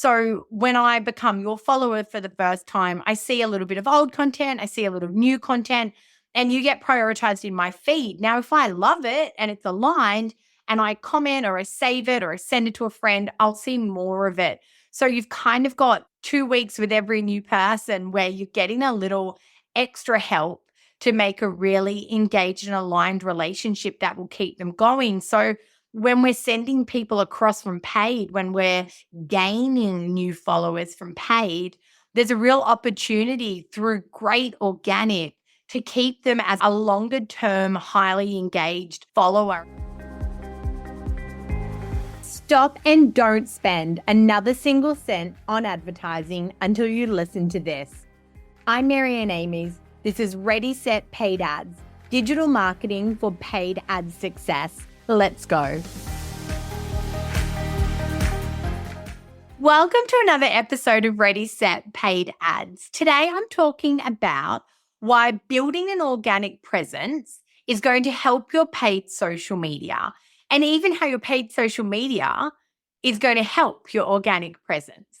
So when I become your follower for the first time, I see a little bit of old content, I see a little new content, and you get prioritized in my feed. Now, if I love it and it's aligned and I comment or I save it or I send it to a friend, I'll see more of it. So you've kind of got 2 weeks with every new person where you're getting a little extra help to make a really engaged and aligned relationship that will keep them going. So when we're sending people across from paid, when we're gaining new followers from paid, there's a real opportunity through great organic to keep them as a longer term, highly engaged follower. Stop and don't spend another single cent on advertising until you listen to this. I'm Marianne Amies. This is Ready, Set, Paid Ads, digital marketing for paid ad success. Let's go. Welcome to another episode of Ready, Set, Paid Ads. Today, I'm talking about why building an organic presence is going to help your paid social media, and even how your paid social media is going to help your organic presence.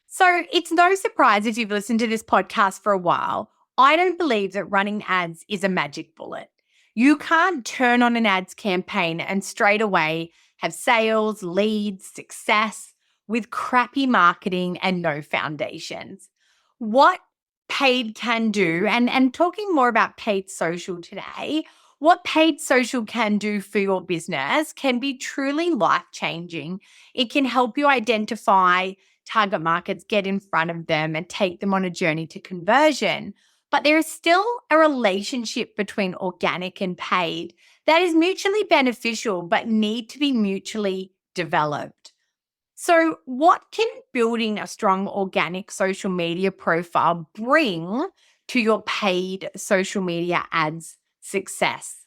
So it's no surprise if you've listened to this podcast for a while, I don't believe that running ads is a magic bullet. You can't turn on an ads campaign and straight away have sales, leads, success with crappy marketing and no foundations. What paid can do, and talking more about paid social today, what paid social can do for your business can be truly life-changing. It can help you identify target markets, get in front of them, and take them on a journey to conversion. But there is still a relationship between organic and paid that is mutually beneficial but need to be mutually developed. So what can building a strong organic social media profile bring to your paid social media ads success?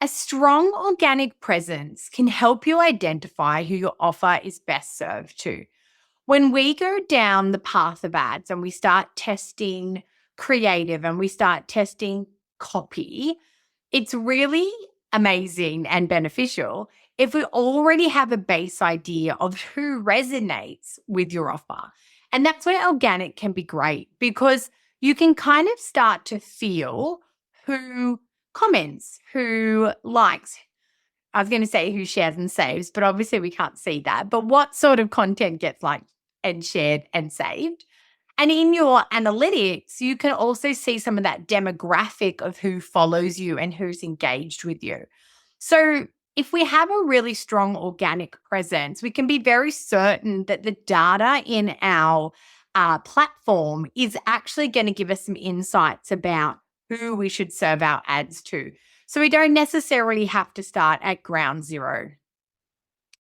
A strong organic presence can help you identify who your offer is best served to. When we go down the path of ads and we start testing creative and we start testing copy, it's really amazing and beneficial if we already have a base idea of who resonates with your offer. And that's where organic can be great, because you can kind of start to feel who comments, who likes. I was going to say who shares and saves, but obviously we can't see that. But what sort of content gets liked and shared and saved? And in your analytics, you can also see some of that demographic of who follows you and who's engaged with you. So if we have a really strong organic presence, we can be very certain that the data in our platform is actually going to give us some insights about who we should serve our ads to. So we don't necessarily have to start at ground zero.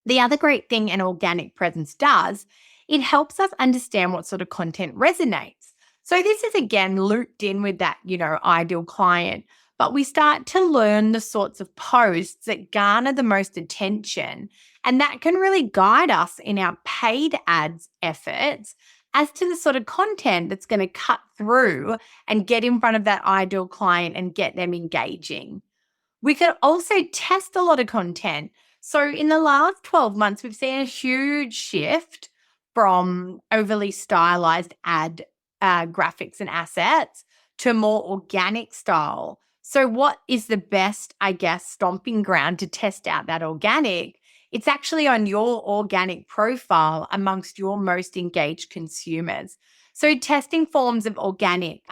The other great thing an organic presence does, it helps us understand what sort of content resonates. So this is again looped in with that, ideal client, but we start to learn the sorts of posts that garner the most attention, and that can really guide us in our paid ads efforts as to the sort of content that's going to cut through and get in front of that ideal client and get them engaging. We could also test a lot of content. So in the last 12 months, we've seen a huge shift from overly stylized ad graphics and assets to more organic style. So what is the best, stomping ground to test out that organic? It's actually on your organic profile amongst your most engaged consumers. So testing forms of organic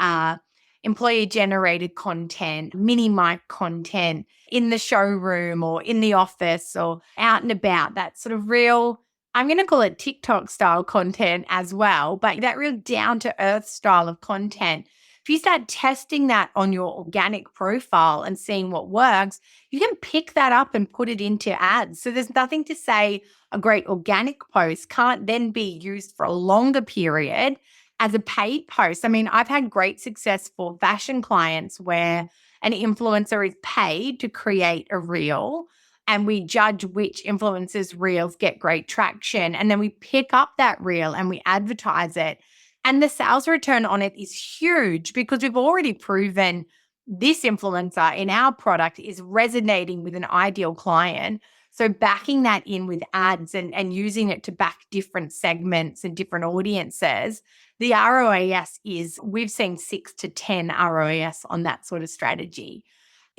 employee-generated content, mini mic content in the showroom or in the office or out and about, that sort of real, I'm going to call it TikTok style content as well, but that real down-to-earth style of content. If you start testing that on your organic profile and seeing what works, you can pick that up and put it into ads. So there's nothing to say a great organic post can't then be used for a longer period as a paid post. I mean, I've had great success for fashion clients where an influencer is paid to create a reel, and we judge which influencers' reels get great traction. And then we pick up that reel and we advertise it. And the sales return on it is huge because we've already proven this influencer in our product is resonating with an ideal client So backing that in with ads and using it to back different segments and different audiences, the ROAS is, we've seen 6 to 10 ROAS on that sort of strategy.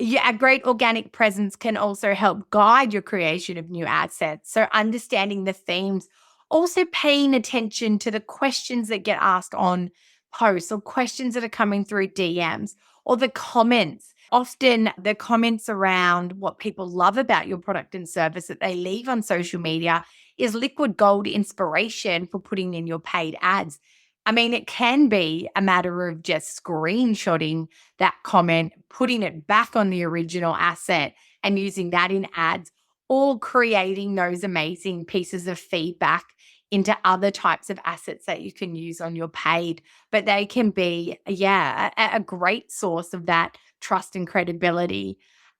Yeah, a great organic presence can also help guide your creation of new assets. So understanding the themes, also paying attention to the questions that get asked on posts or questions that are coming through DMs or the comments. Often the comments around what people love about your product and service that they leave on social media is liquid gold inspiration for putting in your paid ads. I mean, it can be a matter of just screenshotting that comment, putting it back on the original asset and using that in ads, or creating those amazing pieces of feedback into other types of assets that you can use on your paid. But they can be, a great source of that trust and credibility.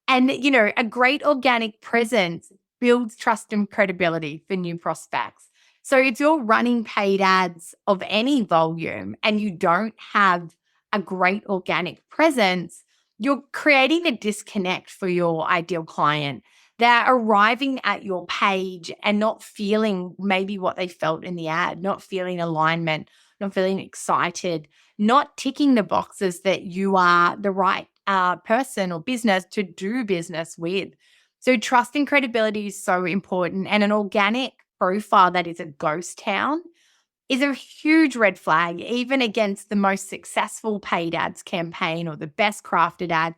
And, a great organic presence builds trust and credibility for new prospects. So if you're running paid ads of any volume and you don't have a great organic presence, you're creating a disconnect for your ideal client. They're arriving at your page and not feeling maybe what they felt in the ad, not feeling alignment, not feeling excited, not ticking the boxes that you are the right person or business to do business with. So trust and credibility is so important, and an organic profile that is a ghost town is a huge red flag, even against the most successful paid ads campaign or the best crafted ads.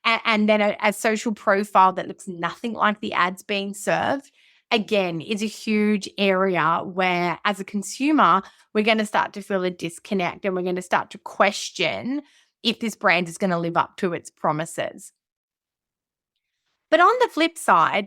And then a social profile that looks nothing like the ads being served, again, is a huge area where, as a consumer, we're going to start to feel a disconnect and we're going to start to question if this brand is going to live up to its promises. But on the flip side,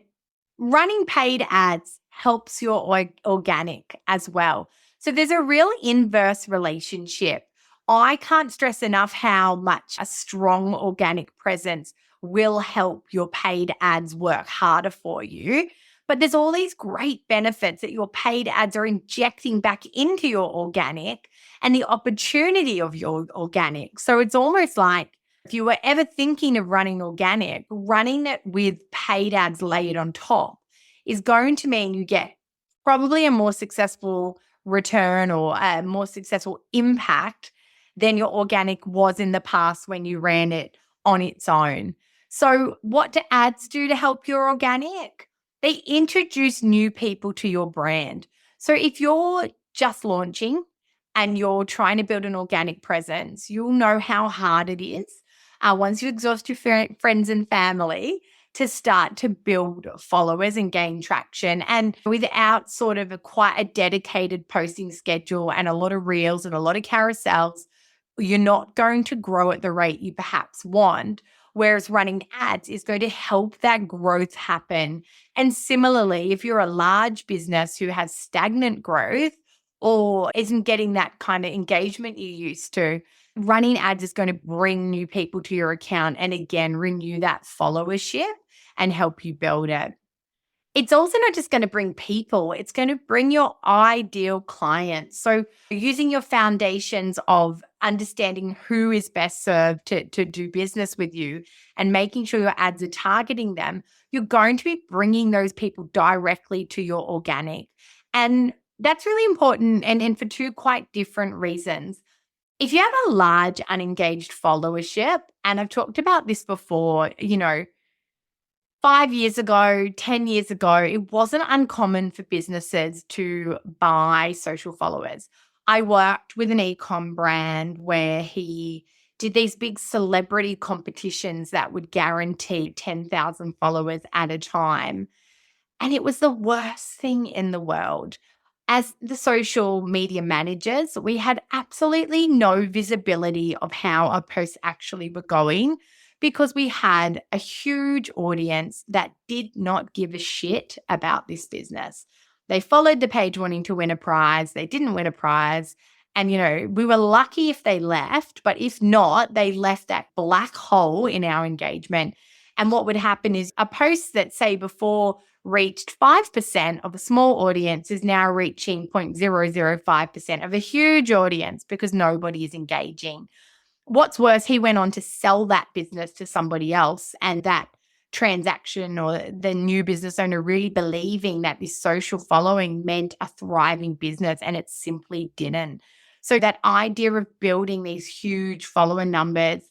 running paid ads helps your organic as well. So there's a real inverse relationship. I can't stress enough how much a strong organic presence will help your paid ads work harder for you. But there's all these great benefits that your paid ads are injecting back into your organic and the opportunity of your organic. So it's almost like, if you were ever thinking of running organic, running it with paid ads layered on top is going to mean you get probably a more successful return or a more successful impact than your organic was in the past when you ran it on its own. So, what do ads do to help your organic? They introduce new people to your brand. So, if you're just launching and you're trying to build an organic presence, you'll know how hard it is once you exhaust your friends and family to start to build followers and gain traction. And without sort of quite a dedicated posting schedule and a lot of reels and a lot of carousels, you're not going to grow at the rate you perhaps want. Whereas running ads is going to help that growth happen. And similarly, if you're a large business who has stagnant growth or isn't getting that kind of engagement you used to, running ads is going to bring new people to your account and again, renew that followership and help you build it. It's also not just going to bring people, it's going to bring your ideal clients. So using your foundations of understanding who is best served to do business with you and making sure your ads are targeting them, you're going to be bringing those people directly to your organic. And that's really important and for two quite different reasons. If you have a large unengaged followership, and I've talked about this before, 5 years ago, 10 years ago, it wasn't uncommon for businesses to buy social followers. I worked with an e-com brand where he did these big celebrity competitions that would guarantee 10,000 followers at a time. And it was the worst thing in the world. As the social media managers, we had absolutely no visibility of how our posts actually were going because we had a huge audience that did not give a shit about this business. They followed the page wanting to win a prize. They didn't win a prize. And, we were lucky if they left, but if not, they left that black hole in our engagement. And what would happen is a post that, say, before reached 5% of a small audience is now reaching 0.005% of a huge audience because nobody is engaging. What's worse, he went on to sell that business to somebody else, and that transaction or the new business owner really believing that this social following meant a thriving business, and it simply didn't. So that idea of building these huge follower numbers,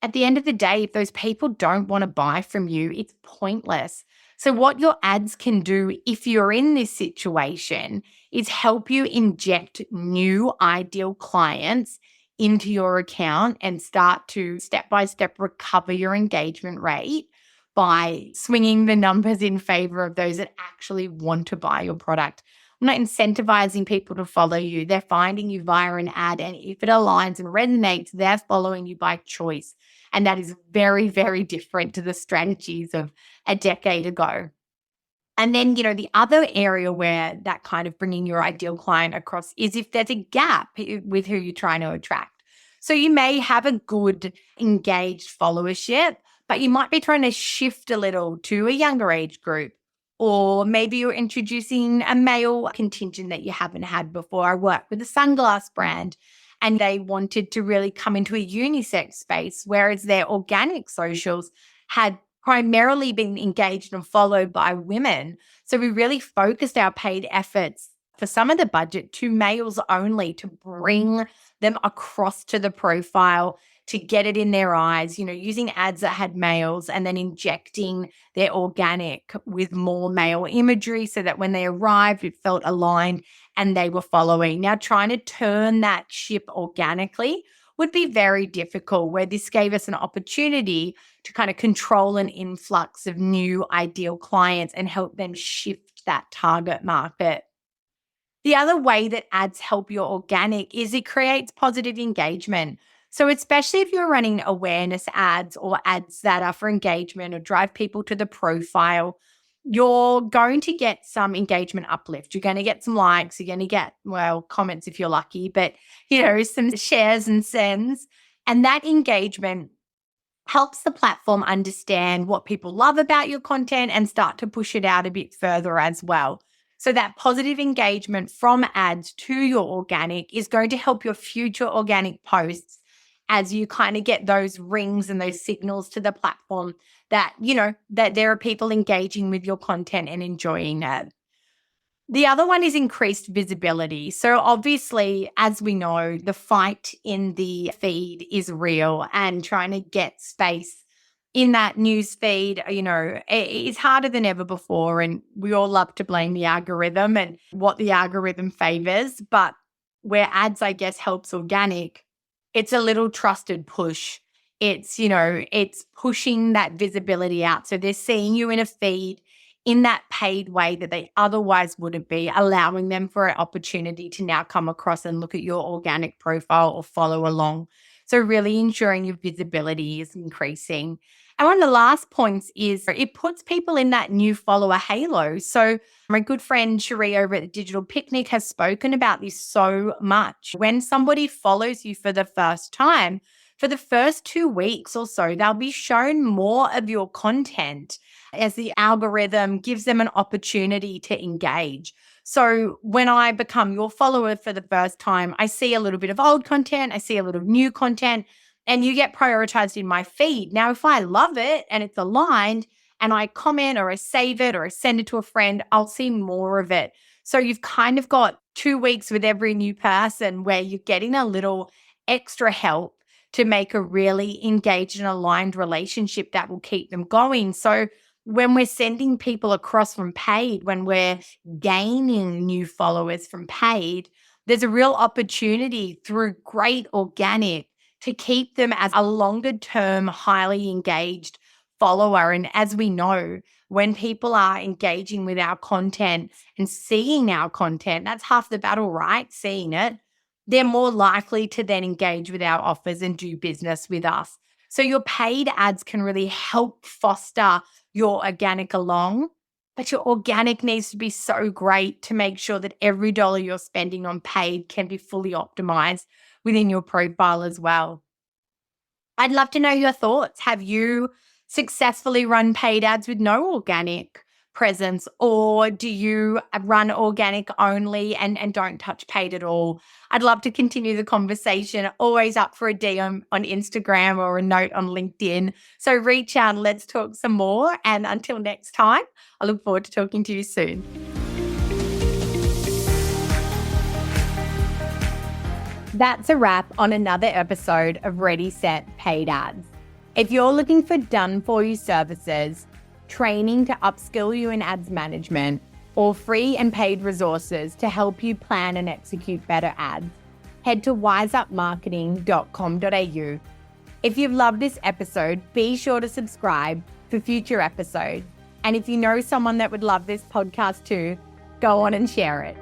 at the end of the day, if those people don't want to buy from you, it's pointless. So, what your ads can do if you're in this situation is help you inject new ideal clients into your account and start to step by step recover your engagement rate by swinging the numbers in favor of those that actually want to buy your product. I'm not incentivizing people to follow you. They're finding you via an ad. And if it aligns and resonates, they're following you by choice. And that is very, very different to the strategies of a decade ago. And then, the other area where that kind of bringing your ideal client across is if there's a gap with who you're trying to attract. So you may have a good engaged followership, but you might be trying to shift a little to a younger age group. Or maybe you're introducing a male contingent that you haven't had before. I worked with a sunglass brand and they wanted to really come into a unisex space, whereas their organic socials had primarily been engaged and followed by women. So we really focused our paid efforts for some of the budget to males only to bring them across to the profile, to get it in their eyes, using ads that had males and then injecting their organic with more male imagery so that when they arrived, it felt aligned and they were following. Now, trying to turn that ship organically would be very difficult, where this gave us an opportunity to kind of control an influx of new ideal clients and help them shift that target market. The other way that ads help your organic is it creates positive engagement. So, especially if you're running awareness ads or ads that are for engagement or drive people to the profile, you're going to get some engagement uplift. You're going to get some likes. You're going to get, well, comments if you're lucky, but, some shares and sends. And that engagement helps the platform understand what people love about your content and start to push it out a bit further as well. So that positive engagement from ads to your organic is going to help your future organic posts as you kind of get those rings and those signals to the platform that, that there are people engaging with your content and enjoying that. The other one is increased visibility. So obviously, as we know, the fight in the feed is real, and trying to get space in that news feed, it is harder than ever before. And we all love to blame the algorithm and what the algorithm favors. But where ads, I guess, helps organic, it's a little trusted push. It's pushing that visibility out. So they're seeing you in a feed in that paid way that they otherwise wouldn't be, allowing them for an opportunity to now come across and look at your organic profile or follow along. So really ensuring your visibility is increasing. And one of the last points is it puts people in that new follower halo. So my good friend Cherie over at the Digital Picnic has spoken about this so much. When somebody follows you for the first time, for the first 2 weeks or so, they'll be shown more of your content as the algorithm gives them an opportunity to engage. So when I become your follower for the first time, I see a little bit of old content, I see a little new content, and you get prioritized in my feed. Now, if I love it and it's aligned and I comment or I save it or I send it to a friend, I'll see more of it. So you've kind of got 2 weeks with every new person where you're getting a little extra help to make a really engaged and aligned relationship that will keep them going. So when we're sending people across from paid, when we're gaining new followers from paid, there's a real opportunity through great organic to keep them as a longer term, highly engaged follower. And as we know, when people are engaging with our content and seeing our content, that's half the battle, right? Seeing it. They're more likely to then engage with our offers and do business with us. So your paid ads can really help foster your organic along, but your organic needs to be so great to make sure that every dollar you're spending on paid can be fully optimized within your profile as well. I'd love to know your thoughts. Have you successfully run paid ads with no organic presence, or do you run organic only and don't touch paid at all? I'd love to continue the conversation. Always up for a DM on Instagram or a note on LinkedIn. So reach out and let's talk some more. And until next time, I look forward to talking to you soon. That's a wrap on another episode of Ready, Set, Paid Ads. If you're looking for done-for-you services, training to upskill you in ads management, or free and paid resources to help you plan and execute better ads, head to wiseupmarketing.com.au. If you've loved this episode, be sure to subscribe for future episodes. And if you know someone that would love this podcast too, go on and share it.